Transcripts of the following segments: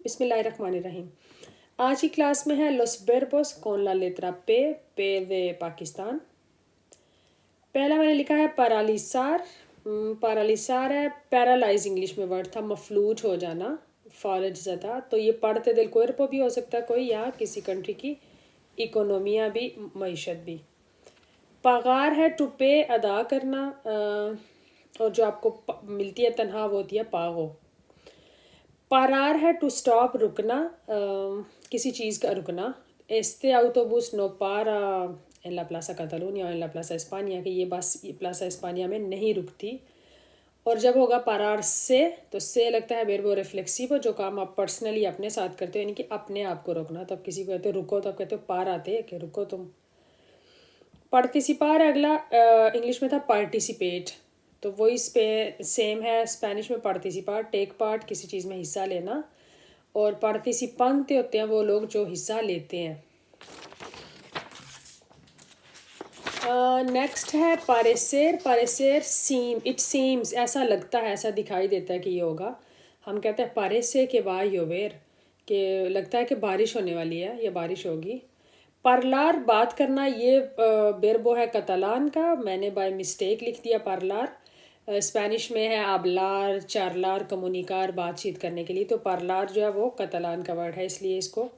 बिस्मिल्लाहिर्रहमानिर्रहीम। आज की क्लास में है los verbos con la letra P, P de Pakistan. पहला मैंने लिखा है paralizar। paralizar है पैरालाइज, इंग्लिश में वर्ड था, मफलूज हो जाना, फौरज ज़दा। तो ये parte del cuerpo भी हो सकता है कोई, या किसी कंट्री की इकोनॉमिया भी, मईशत भी। पगार है टू पे, अदा करना, और जो आपको मिलती है तनख्वाह वो होती है पागो। पारार है टू स्टॉप, रुकना, किसी चीज़ का रुकना। este autobús no para en la plaza Cataluña और en la plaza España, कि ये बस ये प्लाजा इस्पानिया में नहीं रुकती। और जब होगा पारार से, तो से लगता है वर्बो रिफ्लेक्सिव, जो काम आप पर्सनली अपने साथ करते हो, यानी कि अपने आप को रोकना। तो आप किसी को कहते हो रुको, तो आप कहते हो पार आते कि रुको तुम। पार्टिसिपार अगला इंग्लिश में था पार्टिसिपेट, तो वही सेम है स्पेनिश में पार्टिसिपार, टेक पार्ट, किसी चीज़ में हिस्सा लेना। और पार्टिसिपेंट होते हैं वो लोग जो हिस्सा लेते हैं। नेक्स्ट है पारेसेर। पारेसेर सीम, इट सीम्स, ऐसा लगता है, ऐसा दिखाई देता है कि ये होगा। हम कहते हैं पारेसे के बा योवेर, कि लगता है कि बारिश होने वाली है या बारिश होगी। पार्लार, बात करना, ये बेरबो है कतालान का, मैंने बाय मिस्टेक लिख दिया पार्लार। स्पेनिश में है आबलार, चारलार, कम्युनिकार, बातचीत करने के लिए। तो पार्लार जो है वो कतालान का वर्ड है, इसलिए इसको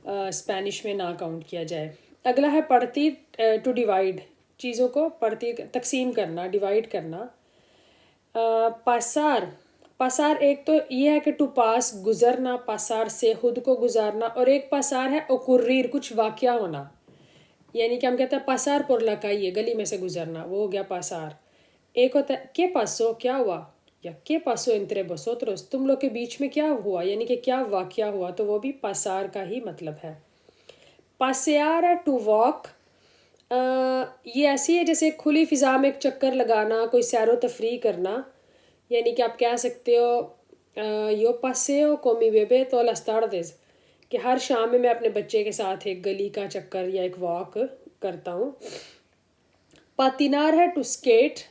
स्पेनिश में ना काउंट किया जाए। अगला है पढ़ती, टू डिवाइड, चीज़ों को पढ़ती तकसीम करना, डिवाइड करना। पासार, पासार एक तो ये है कि टू पास, गुजरना, पासार से खुद को गुजारना। और एक पासार है ओकुर्रीर, कुछ वाक़या होना, यानी कि हम कहते हैं पासार por la calle, गली में से गुजरना, वो हो गया पासार। एक होता है के पासो, क्या हुआ, या के पासो entre vosotros, तुम लोग के बीच में क्या हुआ, यानी कि क्या वाक़या हुआ, तो वो भी पासार का ही मतलब है। पासेयार है टू वॉक, ये ऐसी है जैसे खुली फिज़ा में एक चक्कर लगाना, कोई सैरो तफरी करना, यानी कि आप कह सकते हो यो पासेओ con mi bebé todas las tardes, कि हर शाम में मैं अपने बच्चे के साथ एक गली का चक्कर या एक वॉक करता हूँ। पातिनार है टू स्केट,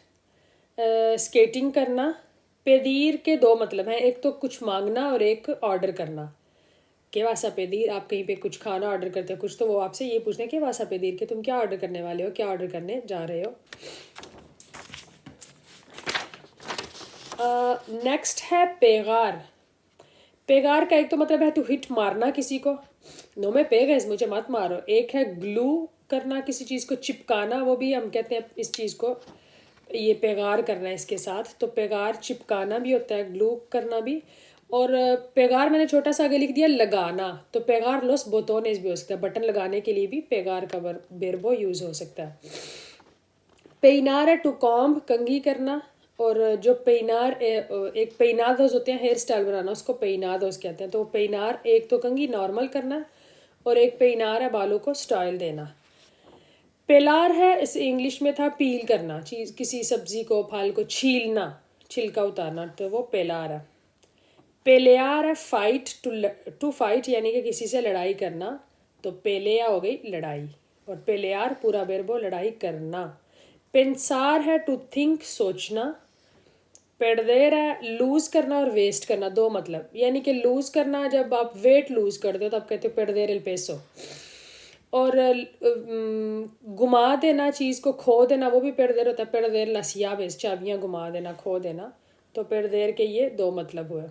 स्केटिंग करना। पेदीर के दो मतलब हैं, एक तो कुछ मांगना और एक ऑर्डर करना। के वासा पेदीर, आप कहीं पे कुछ खाना ऑर्डर करते हो कुछ, तो वो आपसे ये पूछते हैं के वासा पेदीर, कि तुम क्या ऑर्डर करने वाले हो, क्या ऑर्डर करने जा रहे हो। नेक्स्ट है पेगार। पेगार का एक तो मतलब है टू हिट, मारना किसी को, नो में पेगस, मुझे मत मारो। एक है ग्लू करना, किसी चीज़ को चिपकाना, वो भी हम कहते हैं इस चीज़ को ये पेगार करना है इसके साथ। तो पेगार चिपकाना भी होता है, ग्लू करना भी। और पेगार मैंने छोटा सा आगे लिख दिया लगाना, तो पेगार लोस बोतोनेस भी हो सकता है, बटन लगाने के लिए भी पेगार का बेरबो यूज़ हो सकता है। पेइनार है टू कॉम्ब, कंघी करना। और जो पेइनार, एक पेइनादोस होते हैं हेयर स्टाइल बनाना, उसको पेइनादोस कहते हैं। तो पेइनार एक तो कंघी नॉर्मल करना, और एक पेइनार है बालों को स्टाइल देना। पेलार है, इस इंग्लिश में था पील करना, चीज़ किसी सब्जी को, फल को छीलना, छिलका उतारना, तो वो पेलार है। पेलेयार है फाइट, टू फाइट, यानी कि किसी से लड़ाई करना, तो पेलेया हो गई लड़ाई, और पेलेयार पूरा बेरबो लड़ाई करना। पेंसार है टू थिंक, सोचना। पेड़देर है लूज करना और वेस्ट करना, दो मतलब, यानी कि लूज करना जब आप वेट लूज करते हो तब कहते हो पेड़देर एल पेसो। और घुमा देना, चीज़ को खो देना, वो भी पेड़देर होता है, पेड़देर लस llaves, चाबियाँ घुमा देना, खो देना। तो पेड़देर के ये दो मतलब हुए।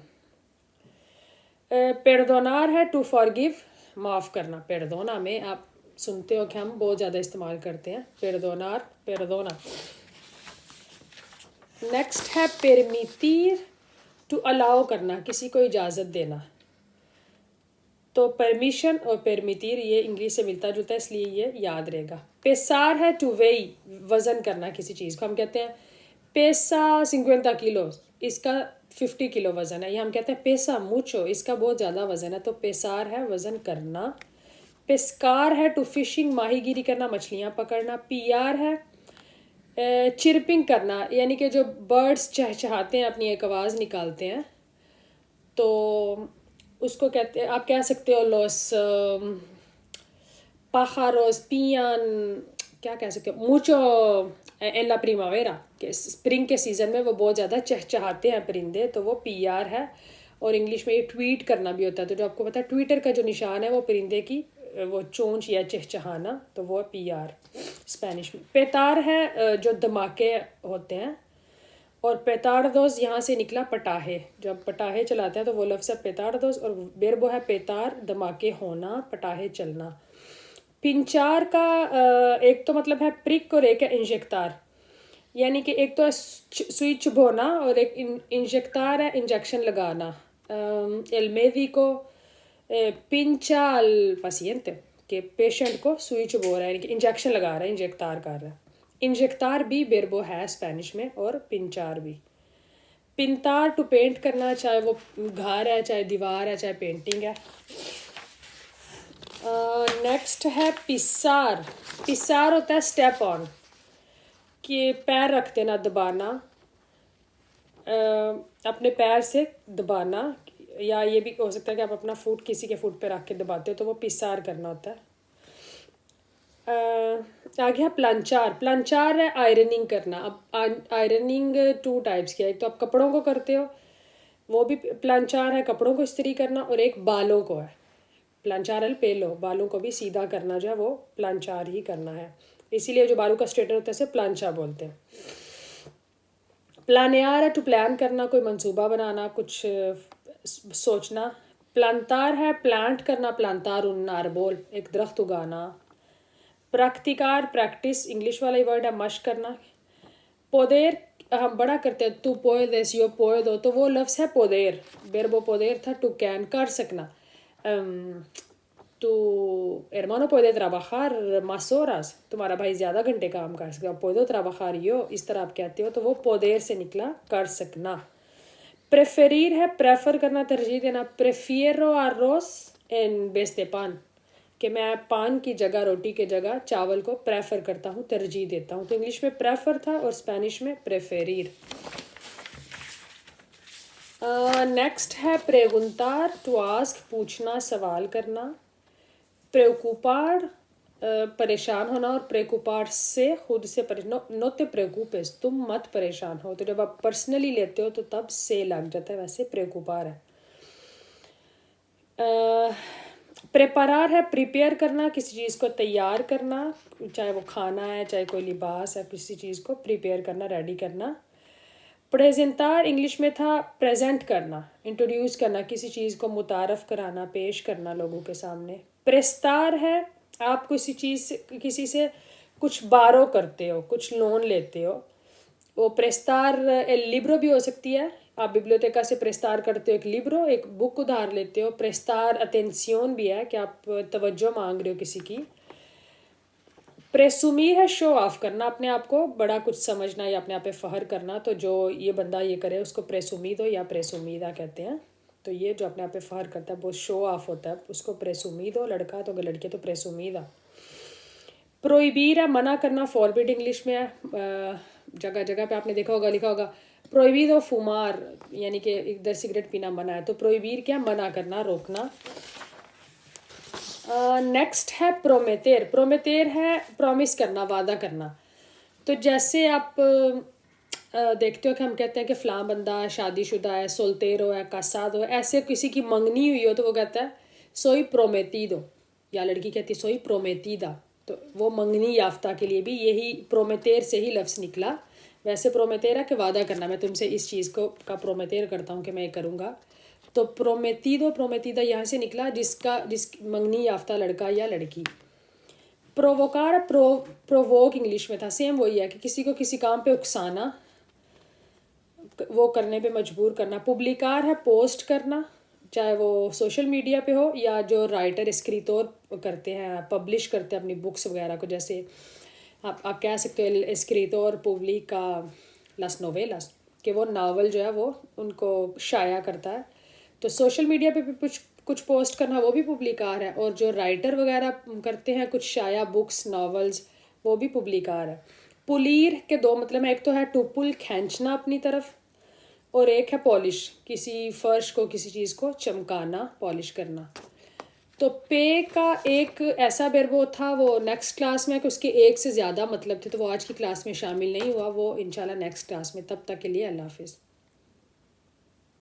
पेरदोनार है टू फॉरगिव, माफ़ करना। पेरदोना में आप सुनते हो कि हम बहुत ज़्यादा इस्तेमाल करते हैं, पेरदोनार, पेरदोना। नेक्स्ट है परमिtir, टू अलाउ करना, किसी को इजाज़त देना। तो परमिशन और परमिtir ये इंग्लिश से मिलता जुलता है, इसलिए ये याद रहेगा। पेसार है टू वेई, वज़न करना किसी चीज़ को, हम कहते हैं पेसा 50 किलो, इसका 50 किलो वज़न है। ये हम कहते हैं पेसा मुचो, इसका बहुत ज़्यादा वज़न है। तो पेसार है वज़न करना। पेस्कार है टू फिशिंग, माहीगीरी करना, मछलियाँ पकड़ना। पियार है चिरपिंग करना, यानी कि जो बर्ड्स चहचहाते हैं, अपनी एक आवाज़ निकालते हैं, तो उसको कहते हैं, आप कह सकते हो लोस pájaros pían, क्या कह सकते हो, मुचो en la primavera, कि स्प्रिंग के सीज़न में वो बहुत ज़्यादा चहचहाते हैं परिंदे, तो वो पियार है। और इंग्लिश में ये ट्वीट करना भी होता है। तो जो आपको पता है ट्विटर का जो निशान है वो परिंदे की वो चोंच या चहचहाना, तो वो PR स्पेनिश में। पेतार है जो धमाके होते हैं, और पेतार्दोस यहाँ से निकला पटाहे, जब पटाहे चलाते हैं तो वो लफ्ज़ है पेतार्दोस, और बेरबो है पेतार धमाके होना, पटाहे चलना। पिंचार का एक तो मतलब है प्रिक और एक है इंजेक्टार, यानी कि एक तो है सुई चुभोना और एक इंजेक्टार है इंजेक्शन लगाना। L médico pincha al paciente, के पेशेंट को सुई चुभो रहा है, यानी कि इंजेक्शन लगा रहा है, इंजेक्टार कर रहा है। इंजेक्टार भी बेरबो है स्पेनिश में, और पिंचार भी। पिंतार टू पेंट करना, चाहे वो घर है, चाहे दीवार है, चाहे पेंटिंग है। नेक्स्ट है पिसार। पिसार होता है स्टेप ऑन, कि पैर रख देना, दबाना, अपने पैर से दबाना, या ये भी हो सकता है कि आप अपना फुट किसी के फुट पे रख के दबाते हो, तो वो पिसार करना होता है। आगे है प्लांचार। प्लांचार है आयरनिंग करना। अब आयरनिंग 2 टाइप्स की है, एक तो आप कपड़ों को करते हो, वो भी प्लांचार है, कपड़ों को इस्त्री करना, और एक बालों को है प्लांचार एल पेलो, बालों को भी सीधा करना जो है वो प्लांचार ही करना है, इसीलिए जो बालों का स्ट्रेटर होता है उसे प्लांचा बोलते हैं। प्लानियार है टू प्लान करना, कोई मंसूबा बनाना, कुछ सोचना। प्लांतार है प्लांट करना, प्लांतार उन आरबोल, एक दरख्त उगाना। प्रैक्टिकार प्रैक्टिस, इंग्लिश वाला ही वर्ड है, मश करना। पोदेर हम बड़ा करते हैं, तू पोए देस यो पोए दो, तो वो लफ्ज़ है पोदेर, बेरबो पोदेर था टू कैन कर सकना। तो hermano puede trabajar más horas, तुम्हारा भाई ज़्यादा घंटे काम कर सकता है, puedo trabajar yo, इस तरह आप कहते हो, तो वो poder से निकला कर सकना। प्रेफरीर है प्रेफर करना, तरजीह देना। prefiero arroz en vez de pan, कि मैं पान की जगह, रोटी की जगह चावल को प्रेफर करता हूँ, तरजीह देता हूँ। तो इंग्लिश में प्रेफर था और स्पेनिश में प्रेफरीर। नेक्स्ट है प्रेगुंतार, टू आस्क, पूछना, सवाल करना। प्रेकुपार परेशान होना, और प्रेकुपार से खुद से परेशान, नो ते प्रेकुपेस, तुम मत परेशान हो, तो जब आप पर्सनली लेते हो तो तब से लग जाता है, वैसे प्रेकुपार है। प्रेपारार है प्रिपेयर करना, किसी चीज़ को तैयार करना, चाहे वो खाना है, चाहे कोई लिबास है, किसी चीज़ को प्रिपेयर करना, रेडी करना। प्रेजेंटार इंग्लिश में था प्रेजेंट करना, इंट्रोड्यूस करना, किसी चीज़ को मुतारफ़ कराना, पेश करना लोगों के सामने। प्रेस्तार है आप किसी से कुछ बारो करते हो, कुछ लोन लेते हो, वो प्रेस्तार एल लिब्रो भी हो सकती है, आप बिब्लियोतेका से प्रेस्तार करते हो एक लिब्रो, एक बुक उधार लेते हो। प्रेस्तार अटेंसियोन भी है कि आप तवज्जो मांग रहे हो किसी की। प्रेसुमीर है शो ऑफ करना, अपने आप को बड़ा कुछ समझना या अपने आप पे फ़ख्र करना, तो जो ये बंदा ये करे उसको प्रेसुमीदो या प्रेसुमीदा कहते हैं। तो ये जो अपने आप पे फ़ख्र करता है वो शो ऑफ होता है, उसको प्रेसुमीदो, लड़का तो लड़के तो प्रेसुमीदा। प्रोहिबीर है मना करना, फॉरबिड इंग्लिश में है। जगह जगह पे आपने देखा होगा, लिखा होगा प्रोहिबिदो फुमार, यानी कि इधर सिगरेट पीना मना है, तो प्रोहिबीर क्या, मना करना, रोकना। नेक्स्ट है प्रोमेतेर। प्रोमेतेर है प्रॉमिस करना, वादा करना। तो जैसे आप देखते हो कि हम कहते हैं कि फ़लाँ बंदा शादीशुदा है, सोल्टेरो है, कासादो है, ऐसे किसी की मंगनी हुई हो तो वो कहता है सोई प्रोमेतिदो, या लड़की कहती है सोई प्रोमेतिदा, तो वो मंगनी याफ्ता के लिए भी यही प्रोमेतेर से ही लफ्ज़ निकला। वैसे प्रोमेतेर है कि वादा करना, मैं तुमसे इस चीज़ को का प्रोमेतेर करता हूँ कि मैं ये करूँगा। तो प्रोमेतिदो, प्रोमेतिदा यहाँ से निकला जिस मंगनी याफ्ता लड़का या लड़की। प्रोवोकार प्रोवोक इंग्लिश में था, सेम वही है कि किसी को किसी काम पे उकसाना, वो करने पे मजबूर करना। पुब्लिकार है पोस्ट करना, चाहे वो सोशल मीडिया पे हो या जो राइटर स्क्रितोर करते हैं, पब्लिश करते हैं अपनी बुक्स वगैरह को, जैसे आप कह सकते हो एस्क्रितोर पुब्लिका लास नोवेलास, कि वो नावल जो है वो उनको शाया करता है। तो सोशल मीडिया पे भी कुछ पोस्ट करना वो भी पुब्लिकार है, और जो राइटर वगैरह करते हैं कुछ शाया बुक्स नॉवेल्स, वो भी पुब्लिकार है। पुलीर के 2 मतलब है, एक तो है टू पुल, खींचना अपनी तरफ, और एक है पॉलिश, किसी फर्श को किसी चीज़ को चमकाना, पॉलिश करना। तो पे का एक ऐसा वर्ब था, वो नेक्स्ट क्लास में कि उसके एक से ज़्यादा मतलब थे, तो वो आज की क्लास में शामिल नहीं हुआ, वो इंशाल्लाह नेक्स्ट क्लास में। तब तक के लिए अल्लाह हाफिज़।